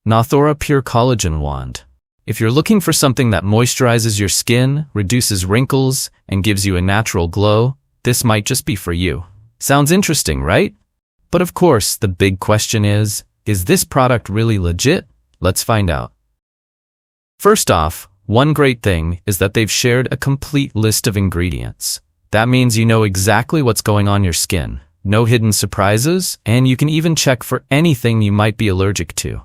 Nothora Pure Collagen Wand. If you're looking for something that moisturizes your skin, reduces wrinkles, and gives you a natural glow, this might just be for you. Sounds interesting, right? But of course, the big question is this product really legit? Let's find out. First off, one great thing is that they've shared a complete list of ingredients. That means you know exactly what's going on your skin. No hidden surprises, and you can even check for anything you might be allergic to.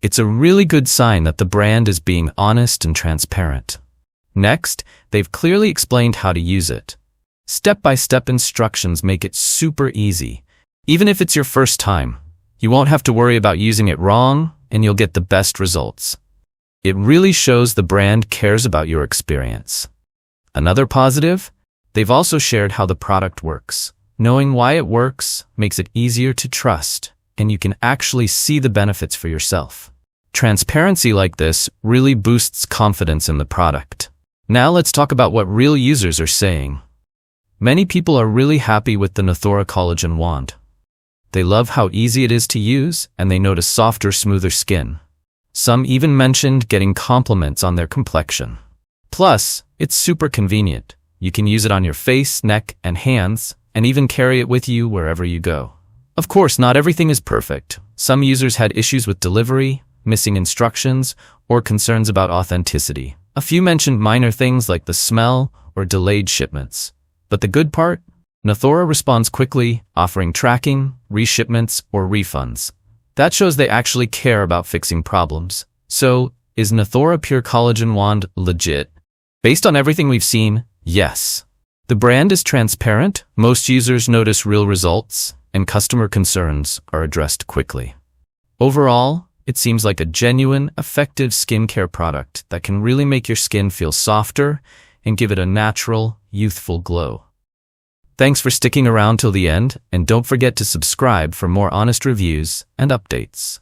It's a really good sign that the brand is being honest and transparent. Next, they've clearly explained how to use it. Step-by-step instructions make it super easy. Even if it's your first time, you won't have to worry about using it wrong, and you'll get the best results. It really shows the brand cares about your experience. Another positive? They've also shared how the product works. Knowing why it works makes it easier to trust, and you can actually see the benefits for yourself. Transparency like this really boosts confidence in the product. Now let's talk about what real users are saying. Many people are really happy with the Nothora Collagen Wand. They love how easy it is to use, and they notice softer, smoother skin. Some even mentioned getting compliments on their complexion. Plus, it's super convenient. You can use it on your face, neck, and hands, and even carry it with you wherever you go. Of course, not everything is perfect. Some users had issues with delivery, missing instructions, or concerns about authenticity. A few mentioned minor things like the smell or delayed shipments. But the good part? Nothora responds quickly, offering tracking, reshipments, or refunds. That shows they actually care about fixing problems. So, is Nothora Pure Collagen Wand legit? Based on everything we've seen, yes. The brand is transparent, most users notice real results, and customer concerns are addressed quickly. Overall, it seems like a genuine, effective skincare product that can really make your skin feel softer and give it a natural, youthful glow. Thanks for sticking around till the end, and don't forget to subscribe for more honest reviews and updates.